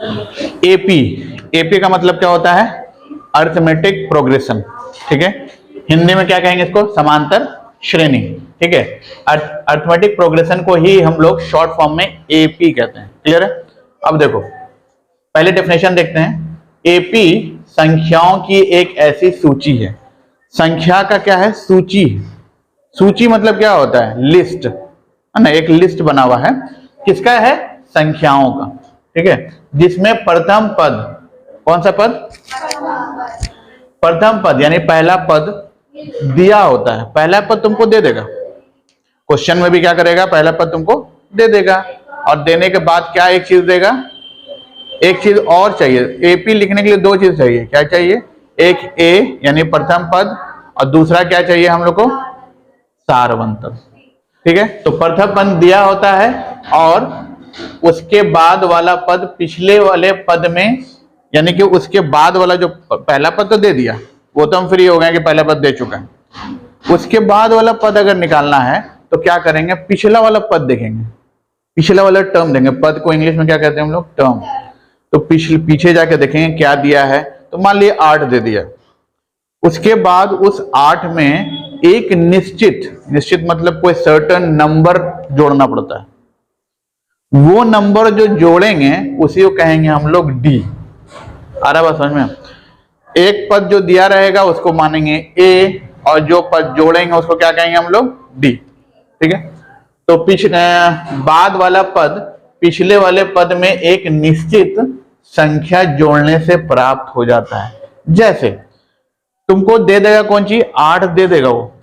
AP, AP का मतलब क्या होता है? अरिथमेटिक प्रोग्रेशन, ठीक है। हिंदी में क्या कहेंगे इसको? समांतर श्रेणी, ठीक है। अरिथमेटिक प्रोग्रेशन को ही हम लोग शॉर्ट फॉर्म में एपी कहते हैं। क्लियर है? अब देखो पहले डेफिनेशन देखते हैं। एपी संख्याओं की एक ऐसी सूची है। संख्या का क्या है? सूची। सूची मतलब क्या होता है? लिस्ट, है ना। एक लिस्ट बना हुआ है, किसका है? संख्याओं का, ठीक है। जिसमें प्रथम पद, कौन सा पद? प्रथम पद यानी पहला पद दिया होता है। पहला पद तुमको दे देगा, क्वेश्चन में भी क्या करेगा? पहला पद तुमको दे देगा, और देने के बाद क्या एक चीज देगा? एक चीज और चाहिए। एपी लिखने के लिए दो चीज चाहिए। क्या चाहिए? एक ए यानी प्रथम पद, और दूसरा क्या चाहिए हम लोग को? सारवंतर, ठीक है। तो प्रथम पद दिया होता है, और उसके बाद वाला पद पिछले वाले पद में, यानी कि उसके बाद वाला जो पहला पद तो दे दिया, वो तो हम फ्री हो गए कि पहला पद दे चुका है। उसके बाद वाला पद अगर निकालना है तो क्या करेंगे? पिछला वाला पद देखेंगे, पिछला वाला टर्म देंगे। पद को इंग्लिश में क्या कहते हैं हम लोग? टर्म। तो पीछे जाके देखेंगे क्या दिया है। तो मान लीजिए 8 दे दिया, उसके बाद उस 8 में एक निश्चित मतलब कोई सर्टेन नंबर जोड़ना पड़ता है। वो नंबर जो जोड़ेंगे उसी को कहेंगे हम लोग डी। आ रहा बात समझ में? एक पद जो दिया रहेगा उसको मानेंगे ए, और जो पद जोड़ेंगे उसको क्या कहेंगे हम लोग? डी, ठीक है। तो बाद वाला पद पिछले वाले पद में एक निश्चित संख्या जोड़ने से प्राप्त हो जाता है। जैसे तुमको दे देगा कौन सी? 8 दे देगा। वो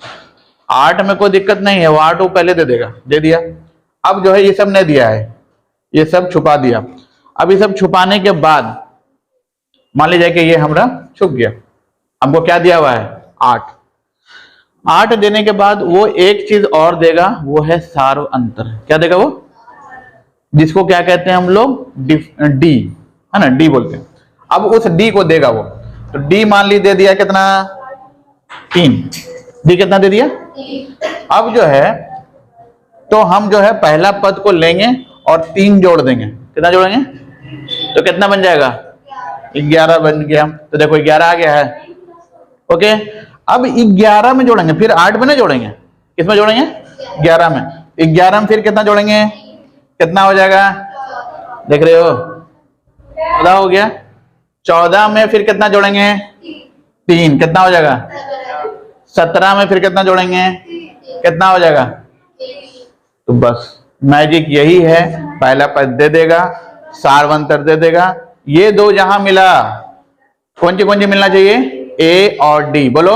8 में कोई दिक्कत नहीं है, वो 8 वो पहले दे देगा, दे दिया। अब जो है ये सब नहीं दिया है, ये सब छुपा दिया। अब ये सब छुपाने के बाद मान लीजिए कि ये हमारा छुप गया, हमको क्या दिया हुआ है? 8। 8 देने के बाद वो एक चीज और देगा, वो है सारवंतर। क्या देगा वो? जिसको क्या कहते हैं हम लोग? डी, है ना, डी बोलते हैं। अब उस डी को देगा वो, तो डी मान ली दे दिया कितना? 3। डी कितना दे दिया? अब जो है तो हम जो है पहला पद को लेंगे और 3 जोड़ देंगे। कितना जोड़ेंगे? तो कितना बन जाएगा? 11 बन गया। तो देखो 11 आ गया है, ओके। अब 11 में जोड़ेंगे, फिर 8 में नहीं जोड़ेंगे। किसमें जोड़ेंगे? 11 में। 11 में फिर कितना जोड़ेंगे? कितना हो जाएगा? देख रहे हो? 14 हो गया। 14 में फिर कितना जोड़ेंगे? 3। कितना हो जाएगा? 17 में फिर कितना जोड़ेंगे? कितना हो जाएगा? तो बस मैजिक यही है। पहला पद दे देगा, सारवंतर दे देगा। ये दो जहां मिला, कौन सी मिलना चाहिए? ए और डी। बोलो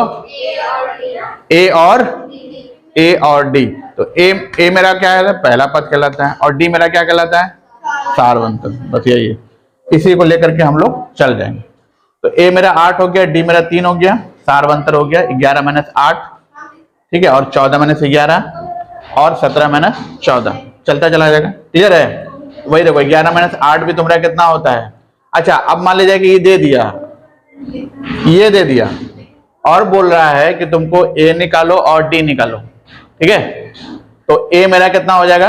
ए और डी। तो ए मेरा क्या है? पहला पद कहलाता है, और डी मेरा क्या कहलाता है? सारवंतर। बस यही है, इसी को लेकर के हम लोग चल जाएंगे। तो ए मेरा 8 हो गया, डी मेरा 3 हो गया, सारवंतर हो गया 11 - 8, ठीक है। और 14 - 11 और 17 - 14 चलता चला जाएगा। क्लियर है? वही देखो 11 - 8 भी तुम्हारा कितना होता है? अच्छा, अब मान लीजिए कि ये दे दिया, और बोल रहा है कि तुमको ए निकालो और डी निकालो, ठीक है। तो ए मेरा कितना हो जाएगा?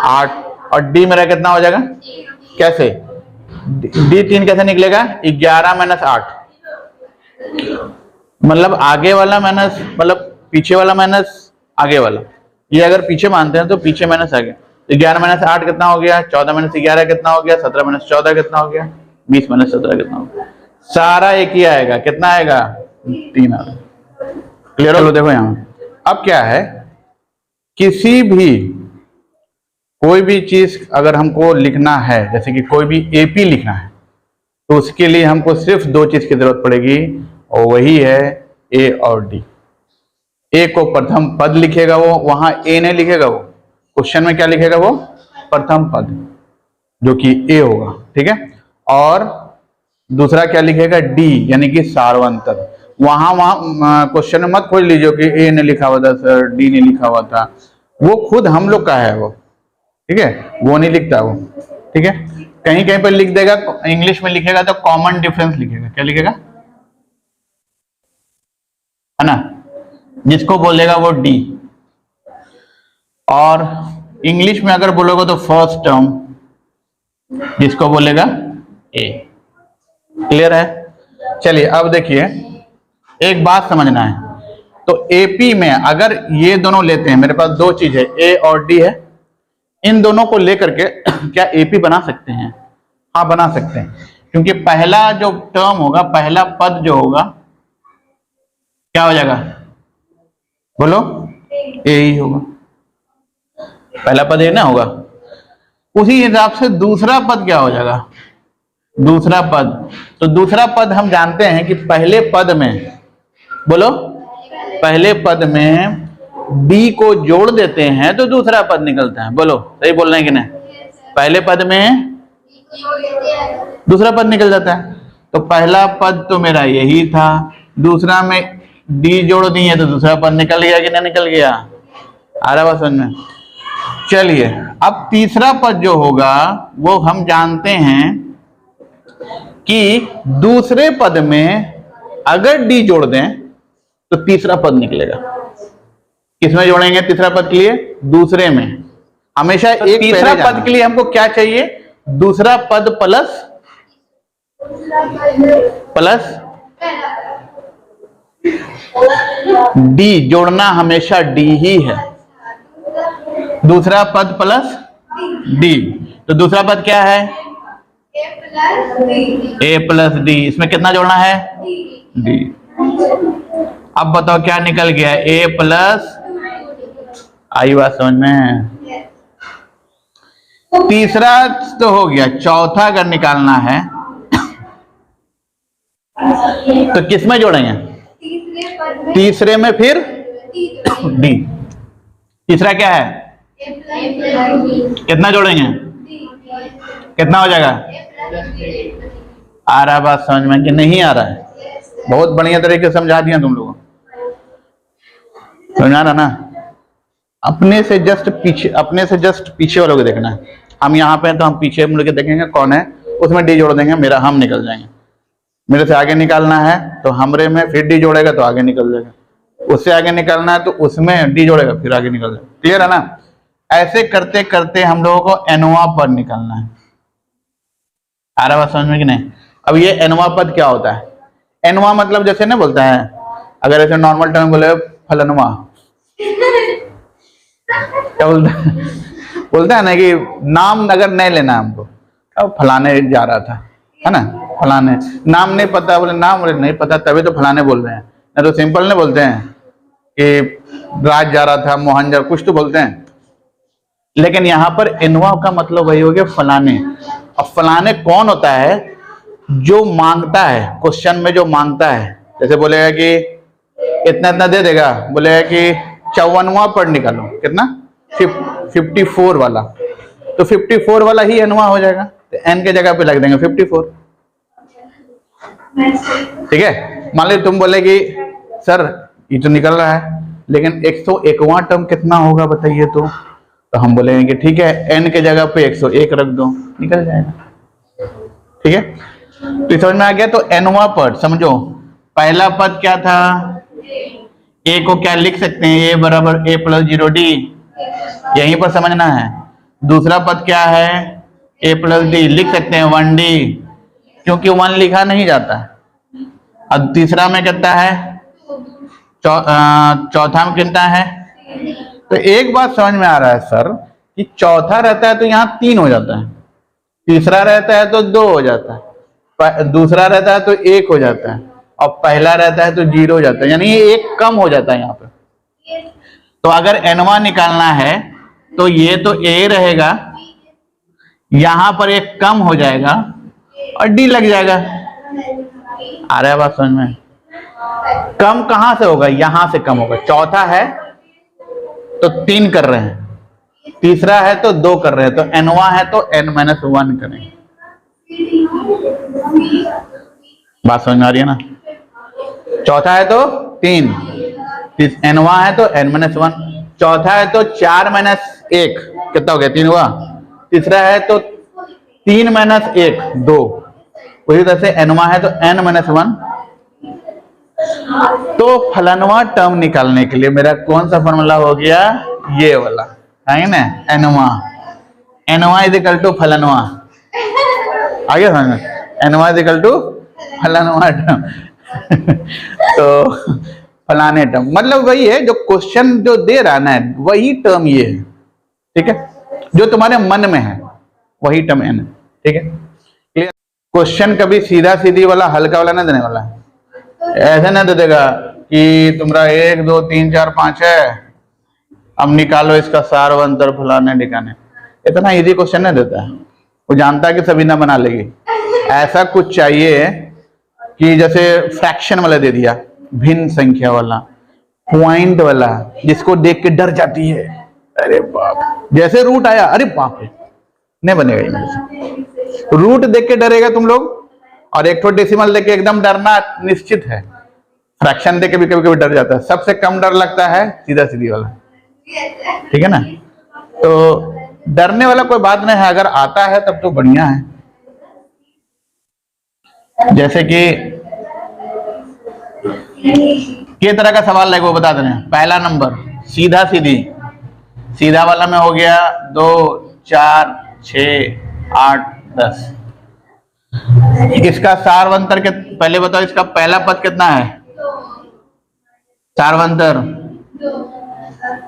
8, और डी मेरा कितना हो जाएगा? कैसे? डी 3 कैसे निकलेगा? 11 - 8, मतलब आगे वाला माइनस, मतलब पीछे वाला माइनस आगे वाला। ये अगर पीछे मानते हैं तो पीछे माइनस आगे। 11 - 8 कितना हो गया? 14 - 11 कितना हो गया? 17 - 14 कितना हो गया? 20 - 17 कितना हो गया? सारा एक ही आएगा। कितना आएगा? 3 आएगा। क्लियर हो? देखो यहां अब क्या है, किसी भी कोई भी चीज अगर हमको लिखना है, जैसे कि कोई भी एपी लिखना है, तो उसके लिए हमको सिर्फ 2 चीज की जरूरत पड़ेगी, और वही है ए और डी। ए को प्रथम पद लिखेगा वो, वहां ए नहीं लिखेगा वो, क्वेश्चन में क्या लिखेगा वो? प्रथम पद, जो कि ए होगा, ठीक है। और दूसरा क्या लिखेगा? डी, यानी कि सारवंतर। वहां क्वेश्चन में मत खोज लीजिए कि ए ने लिखा हुआ था सर, डी ने लिखा हुआ था। वो खुद हम लोग का है वो, ठीक है, वो नहीं लिखता वो, ठीक है। कहीं कहीं पर लिख देगा, इंग्लिश में लिखेगा तो कॉमन डिफरेंस लिखेगा। क्या लिखेगा? है ना, जिसको बोलेगा वो डी। और इंग्लिश में अगर बोलोगे तो फर्स्ट टर्म, जिसको बोलेगा ए। क्लियर है? चलिए अब देखिए, एक बात समझना है। तो एपी में अगर ये दोनों लेते हैं, मेरे पास दो चीज है, ए और डी है, इन दोनों को लेकर के क्या एपी बना सकते हैं? हाँ बना सकते हैं, क्योंकि पहला जो टर्म होगा, पहला पद जो होगा क्या हो जाएगा? बोलो, ए ही होगा। पहला पद ए ना होगा, उसी हिसाब से दूसरा पद क्या हो जाएगा? दूसरा पद, तो दूसरा पद हम जानते हैं कि पहले पद में, बोलो, पहले पद में डी को जोड़ देते हैं तो दूसरा पद निकलता है। बोलो, सही बोल रहे हैं कि नहीं? पहले पद में दूसरा पद निकल जाता है। तो पहला पद तो मेरा यही था, दूसरा में डी जोड़ दिए तो दूसरा पद निकल गया कि नहीं निकल गया? आ रहा बात समझ में? चलिए अब तीसरा पद जो होगा वो हम जानते हैं कि दूसरे पद में अगर डी जोड़ दें तो तीसरा पद निकलेगा। किसमें जोड़ेंगे तीसरा पद के लिए? दूसरे में। हमेशा तो एक तीसरा पद के लिए हमको क्या चाहिए? दूसरा पद प्लस डी जोड़ना, हमेशा डी ही है। दूसरा पद प्लस डी, तो दूसरा पद क्या है? ए प्लस डी। इसमें कितना जोड़ना है? डी। अब बताओ क्या निकल गया? ए प्लस, आई बात समझ में? तीसरा तो हो गया, चौथा अगर निकालना है तो किस में जोड़ेंगे? तीसरे में फिर डी। तीसरा क्या है? कितना जोड़ेंगे? कितना हो जाएगा? आ रहा बात समझ में कि नहीं आ रहा है? बहुत बढ़िया तरीके से समझा दिया तुम लोगों को, समझ आ रहा ना? अपने से जस्ट पीछे वालों को देखना है। हम यहाँ पे हैं तो हम पीछे मुड़ के देखेंगे कौन है, उसमें डी जोड़ देंगे, मेरा हम निकल जाएंगे। मेरे से आगे निकालना है तो हमरे में फिर डी जोड़ेगा तो आगे निकल जाएगा, उससे आगे निकालना है तो उसमें डी जोड़ेगा फिर आगे निकल जाएगा। क्लियर है ना? ऐसे करते करते हम लोगों को एनवा पद निकालना है। आ रहा बात समझ में कि नहीं? अब ये एनवा पद क्या होता है? एनवा मतलब जैसे ना बोलता है, अगर ऐसे नॉर्मल टर्म बोले फलनवा, क्या बोलता है? बोलता है ना कि नाम अगर नहीं लेना हमको, अब फलाने जा रहा था, है ना, फलाने, नाम नहीं पता, बोले नाम बोले नहीं पता तभी तो फलाने बोल रहे हैं, नहीं तो सिंपल नहीं बोलते हैं कि राज जा रहा था, मोहन जा, कुछ तो बोलते हैं। लेकिन यहाँ पर एनवा का मतलब वही हो गया फलाने। अब फलाने कौन होता है? जो मांगता है, क्वेश्चन में जो मांगता है। जैसे बोलेगा कि इतना इतना दे देगा, बोलेगा कि 54वां पद निकालो, कितना? 54 वाला, तो 54 वाला ही एनवा हो जाएगा, तो एन के जगह पे लग देंगे 54। ठीक है? मान लो तुम बोले कि सर ये तो निकल रहा है, लेकिन 101वां टर्म कितना होगा बताइए तो हम बोलेंगे कि ठीक है, एन के जगह पे 101 रख दो, निकल जाएगा। ठीक है? तो समझ में आ गया? तो एनवा पद समझो, पहला पद क्या था? ए को क्या लिख सकते हैं? ए बराबर ए प्लस 0 डी, यहीं पर समझना है। दूसरा पद क्या है? ए प्लस डी, लिख सकते हैं 1 डी, क्योंकि 1 लिखा नहीं जाता। अब तीसरा में कितना है? चौथा में कितना है? तो एक बात समझ में आ रहा है सर कि चौथा रहता है तो यहाँ 3 हो जाता है, तीसरा रहता है तो 2 हो जाता है, दूसरा रहता है तो 1 हो जाता है, और पहला रहता है तो 0 हो जाता है, यानी ये 1 कम हो जाता है यहाँ पे। तो अगर एनवा निकालना है तो ये तो ए रहेगा, यहां पर 1 कम हो जाएगा और डी लग जाएगा। आ रहा है बात समझ में? कम कहां से होगा? यहां से कम होगा। चौथा है तो 3 कर रहे हैं, तीसरा है तो 2 कर रहे हैं, तो एनवा है तो n-1 करेंगे। बात समझ में आ रही है ना? चौथा है तो 3, एनवा है तो n-1, चौथा है तो 4 - 1 कितना हो गया? 3 हुआ। तीसरा है तो 3 - 1 2, उसी तरह से एनवा है तो n-1। तो फलनवा टर्म निकालने के लिए मेरा कौन सा फॉर्मूला हो गया? ये वाला है ना, एनवा इज इक्वल टू फलनवा। आ गया समझ में? एनवा इज इक्वल टू फलाना टर्म। तो फलाने टर्म मतलब वही है जो क्वेश्चन जो दे रहा ना, वही टर्म ये है, ठीक है, जो तुम्हारे मन में है वही टर्म एन है, ठीक है। क्लियर? क्वेश्चन कभी सीधा सीधी वाला हल्का वाला ना देने वाला है, ऐसे ना दे देगा कि तुम्हारा 1 2 3 4 5 है, अब निकालो इसका सारवंतर फलाने ठिकाने। इतना इजी क्वेश्चन नहीं देता है, वो जानता है कि सभी ना बना लेगी। ऐसा कुछ चाहिए कि जैसे फ्रैक्शन वाला दे दिया, भिन्न संख्या वाला, पॉइंट वाला, जिसको देख के डर जाती है, अरे बाप, जैसे रूट आया अरे बाप रे, नहीं बनेगा इनमें। रूट देख के डरेगा तुम लोग, और एक तो डेसिमल देख के एकदम डरना निश्चित है। फ्रैक्शन देख के भी कभी कभी डर जाता है। सबसे कम डर लगता है सीधा सीधी वाला, ठीक है ना। तो डरने वाला कोई बात नहीं है, अगर आता है तब तो बढ़िया है। जैसे कि किस तरह का सवाल है वो बता देना। पहला नंबर सीधा सीधी, सीधा वाला में हो गया 2 4 6 8 10। इसका सारवंतर के पहले बताओ, इसका पहला पद कितना है? सारवंतर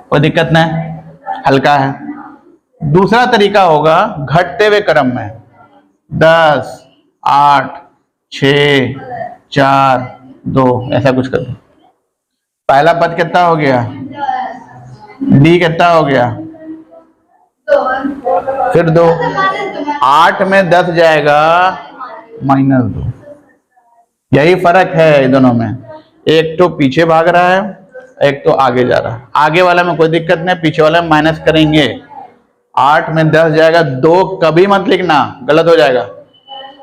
कोई दिक्कत नहीं, हल्का है। दूसरा तरीका होगा घटते हुए क्रम में, 10 8 6 4 2 ऐसा कुछ कर दो। पहला पद कितना हो गया? डी कितना हो गया? फिर 2, 8 में 10 जाएगा -2। यही फर्क है दोनों में, एक तो पीछे भाग रहा है, एक तो आगे जा रहा है। आगे वाला में कोई दिक्कत नहीं, पीछे वाला में माइनस करेंगे। 8 में 10 जाएगा, 2 कभी मत लिखना, गलत हो जाएगा।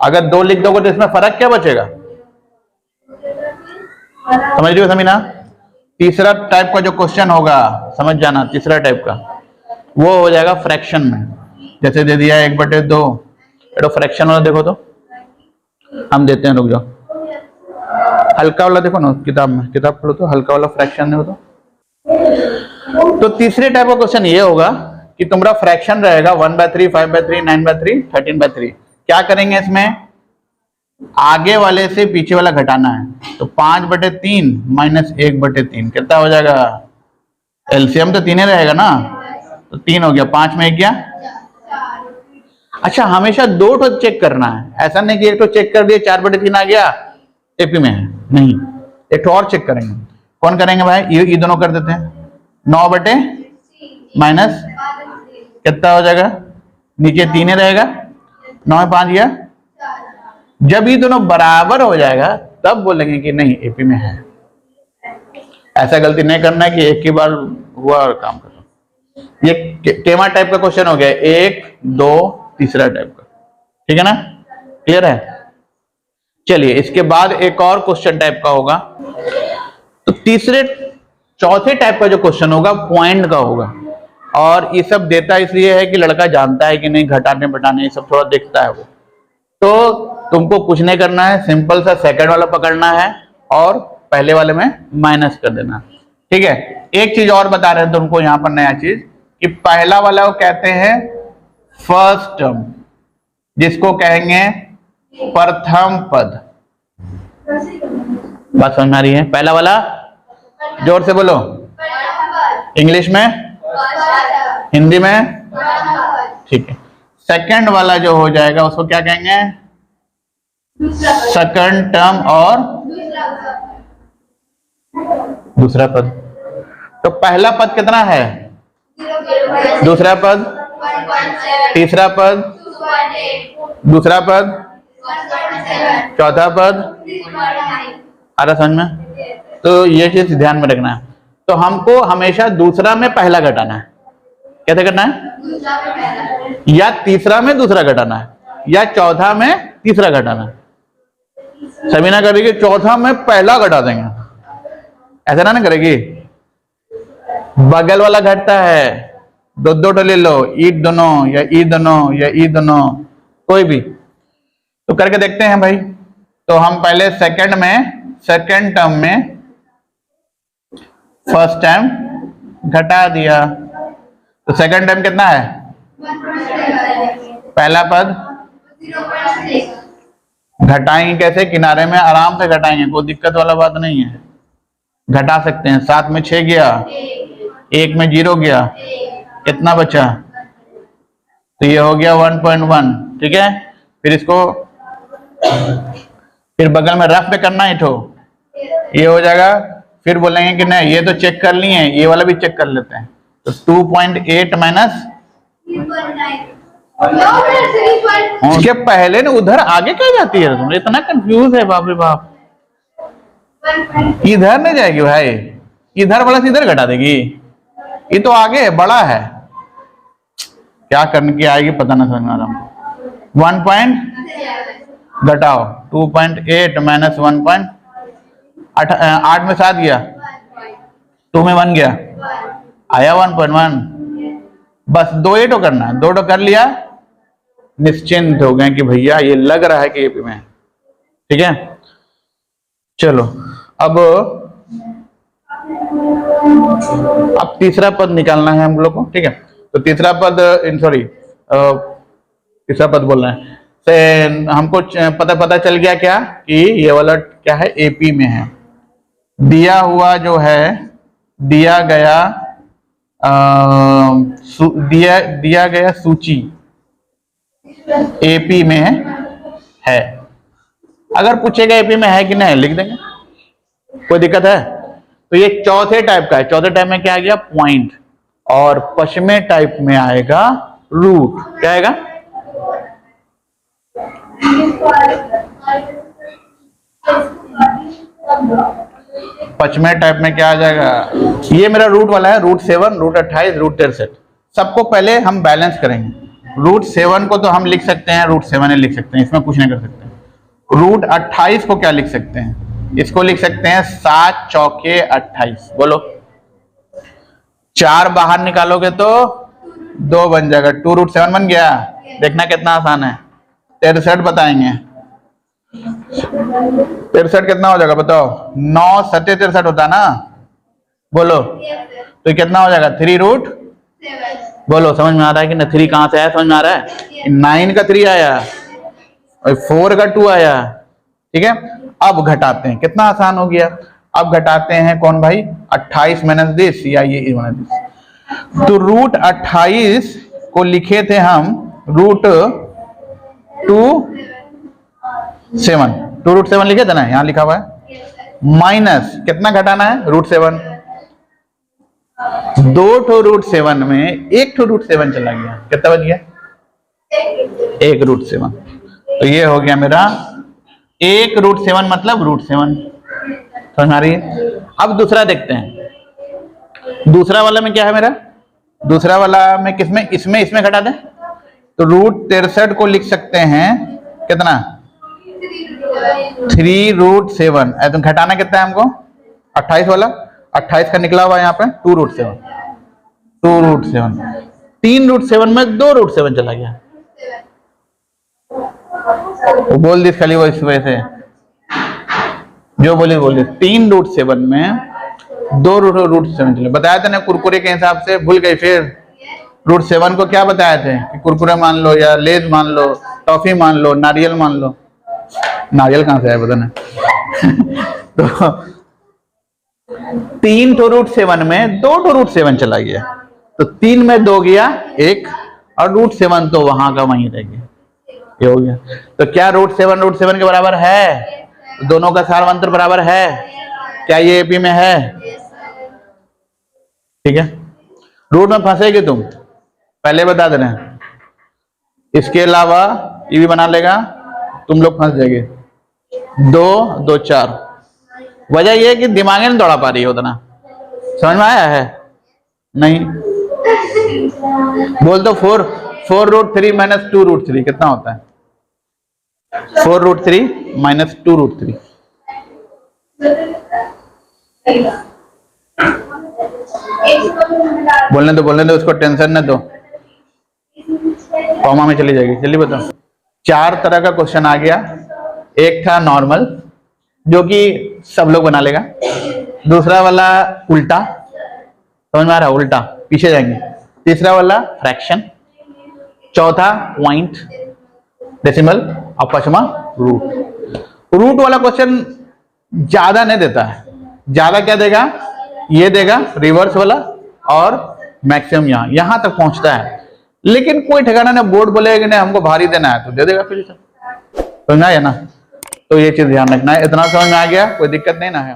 अगर 2 लिख दोगे तो इसमें फर्क क्या बचेगा? समझ रहे हो समीना? तीसरा टाइप का जो क्वेश्चन होगा, समझ जाना, तीसरा टाइप का वो हो जाएगा फ्रैक्शन में। जैसे दे दिया 1/2, तो फ्रैक्शन वाला देखो तो हम देते हैं, रुक जाओ, हल्का वाला देखो ना किताब में, किताब पढ़ो तो हल्का वाला फ्रैक्शन देखो तो तीसरे टाइप का क्वेश्चन ये होगा कि तुम्हारा फ्रैक्शन रहेगा 1/3, 5/3, 9/3, 13/3। क्या करेंगे इसमें? आगे वाले से पीछे वाला घटाना है, तो 5/3 माइनस 1/3 कितना हो जाएगा? एलसीएम तो 3 ही रहेगा ना, तो 3 हो गया, 5 में 1 गया। अच्छा, हमेशा 2 तो चेक करना है, ऐसा नहीं कि एक तो चेक कर दिया 4/3 आ गया एपी में है, नहीं, एक तो और चेक करेंगे। कौन करेंगे भाई? ये दोनों कर देते हैं। 9/- माइनस कितना हो जाएगा? नीचे 3 ही रहेगा, 9 में 5 गया। जब ये दोनों बराबर हो जाएगा तब बोलेंगे कि नहीं एपी में है। ऐसा गलती नहीं करना कि एक ही बार हुआ और काम करो। ये केमा टाइप का क्वेश्चन हो गया, 1 2 तीसरा टाइप का, ठीक है ना? क्लियर है? चलिए, इसके बाद एक और क्वेश्चन टाइप का होगा। तो चौथे टाइप का जो क्वेश्चन होगा पॉइंट का होगा, और ये सब देता इसलिए है कि लड़का जानता है कि नहीं घटाने बटाने ये सब थोड़ा देखता है वो। तो तुमको कुछ नहीं करना है, सिंपल सा सेकंड वाला पकड़ना है और पहले वाले में माइनस कर देना, ठीक है। एक चीज और बता रहे हैं तुमको यहाँ पर नया चीज, कि पहला वाला वो कहते हैं फर्स्ट टर्म, जिसको कहेंगे प्रथम पद। बात समझ में आ रही है? पहला वाला जोर से बोलो, इंग्लिश में, हिंदी में, ठीक है। सेकंड वाला जो हो जाएगा उसको क्या कहेंगे? सेकंड टर्म और दूसरा पद। तो पहला पद कितना है? दूसरा पद, तीसरा पद, दूसरा पद, चौथा पद। आ रहा समझ में? तो ये चीज ध्यान में रखना है। तो हमको हमेशा दूसरा में पहला घटाना है। कैसे करना है? या तीसरा में दूसरा घटाना है, या चौथा में तीसरा घटाना है। सभी ना करेगी चौथा में पहला घटा देंगे, ऐसा ना करेगी। बगल वाला घटता है, 2 ले लो, ई दोनों या ई दोनों या ई दोनों, कोई भी। तो करके देखते हैं भाई। तो हम पहले सेकंड टर्म में फर्स्ट टाइम घटा दिया, तो सेकंड टर्म कितना है? पहला पद घटाएंगे कैसे? किनारे में आराम से घटाएंगे, कोई दिक्कत वाला बात नहीं है, घटा सकते हैं। 7 में 6 गया, 1 में 0 गया, कितना बचा? तो ये हो गया 1.1। ठीक है, फिर इसको फिर बगल में रफ पे करना है ठो, ये हो जाएगा। फिर बोलेंगे कि नहीं ये तो चेक कर लिए, ये वाला भी चेक कर लेते हैं। तो 2.8 माइनस, उसके पहले ना उधर आगे क्या जाती है? तुम इतना कंफ्यूज है, बाप रे बाप। इधर नहीं जाएगी भाई, इधर वाला से इधर घटा देगी, ये तो आगे है, बड़ा है, क्या करने की आएगी पता ना समझ में आ रहा। 1 पॉइंट घटाओ, 2.8 माइनस 1.8 में 7 गया, 2 में 1 गया, आया 1.1। बस 2 एटो करना, 2 तो कर लिया, निश्चिंत हो गए कि भैया ये लग रहा है कि एपी में। ठीक है, चलो अब तीसरा पद निकालना है हम लोग को। ठीक है, तो तीसरा पद, सॉरी तीसरा पद बोल रहे हैं से हमको पता चल गया क्या कि ये वाला क्या है, एपी में है। दिया हुआ जो है, दिया गया सूची एपी में है। अगर पूछेगा एपी में है कि नहीं, लिख देंगे, कोई दिक्कत है? तो ये चौथे टाइप का है। चौथे टाइप में क्या आ गया? पॉइंट। और पश्चिमी टाइप में आएगा रूट। क्या आएगा? पश्चिमी टाइप में क्या आ जाएगा? ये मेरा रूट वाला है, रूट 7, रूट 28, रूट 63। सबको पहले हम बैलेंस करेंगे। रूट 7 को तो हम लिख सकते हैं, रूट 7 लिख सकते हैं, इसमें कुछ नहीं कर सकते। रूट 28 को क्या लिख सकते हैं? इसको लिख सकते हैं 7 चौके 28। बोलो, 4 बाहर निकालोगे तो 2 बन जाएगा, 2 रूट 7 बन गया। देखना कितना आसान है। 63 बताएंगे, 63 कितना हो जाएगा बताओ? 9 7 63 होता ना। बोलो, तो कितना हो जाएगा? 3 रूट। बोलो, समझ में आ रहा है कि ना? 3 कहां से आया? समझ में आ रहा है? 9 का 3 आया और 4 का 2 आया। ठीक है, अब घटाते हैं, कितना आसान हो गया। अब घटाते हैं कौन भाई? 28 माइनस दिस, या ये माइनस दिस। तो रूट 28 को लिखे थे हम रूट 2 रूट 7 लिखे थे ना, यहां लिखा हुआ है। माइनस कितना घटाना है? रूट 7। 2 ठो रूट 7 में 1 ठो रूट 7 चला गया, कितना बच गया? 1 रूट 7। तो ये हो गया मेरा 1 रूट 7 मतलब रूट 7। समझ आ रही है? अब दूसरा देखते हैं। दूसरा वाला में क्या है मेरा? दूसरा वाला में किसमें? इसमें घटा दें तो रूट 63 को लिख सकते हैं कितना? 3 रूट 7। तो घटाना कितना है हमको? 28 वाला, 28 का निकला हुआ यहाँ पे 2 रूट 7। 2 रूट 7, 3 रूट 7 में 2 रूट 7 चला गया। वो बोल दी खाली, वो इस वजह से जो बोली 3 रूट 7 में 2 रूट 7 चले। बताया था ना कुरकुरे के हिसाब से, भूल गई फिर? रूट 7 को क्या बताए थे कि कुरकुरे मान लो, या लेज मान लो, टॉफी मान लो, नारियल मान लो। नारियल कहां से आया पता नहीं। तो 3 तो रूट 7 में 2 तो रूट 7 चला गया, तो 3 में 2 गया 1, और रूट 7 तो वहां का वहीं रह गया। ये हो गया। तो क्या रूट 7 के बराबर है? दोनों का सारवंतर बराबर है। क्या ये एपी में है? ठीक है, रूट में फंसेगी तुम, पहले बता दे रहे हैं। इसके अलावा ये भी बना लेगा, तुम लोग फंस जाएंगे। 2 2 4। वजह यह है कि दिमाग नहीं दौड़ा पा रही है उतना। समझ में आया है? नहीं। बोल दो 4 रूट 3 माइनस 2 रूट 3 कितना होता है? 4 रूट 3 माइनस 2 रूट 3। बोलने दो उसको, टेंशन न दो, कॉमा में चली जाएगी। चलिए बताओ। 4 तरह का क्वेश्चन आ गया। एक था नॉर्मल, जो कि सब लोग बना लेगा। दूसरा वाला उल्टा, समझ में आ रहा है? उल्टा, पीछे जाएंगे। तीसरा वाला फ्रैक्शन। चौथा पॉइंट, डेसिमल। और पांचवा रूट वाला क्वेश्चन ज्यादा नहीं देता है, ज्यादा क्या देगा, ये देगा रिवर्स वाला और मैक्सिमम यहां तक पहुंचता है। लेकिन कोई ठिकाना ना, बोर्ड बोलेगा कि नहीं हमको भारी देना है तो दे देगा फिर, समझ में आया ना। तो ये चीज ध्यान रखना है। इतना समझ में आ गया, कोई दिक्कत नहीं ना है।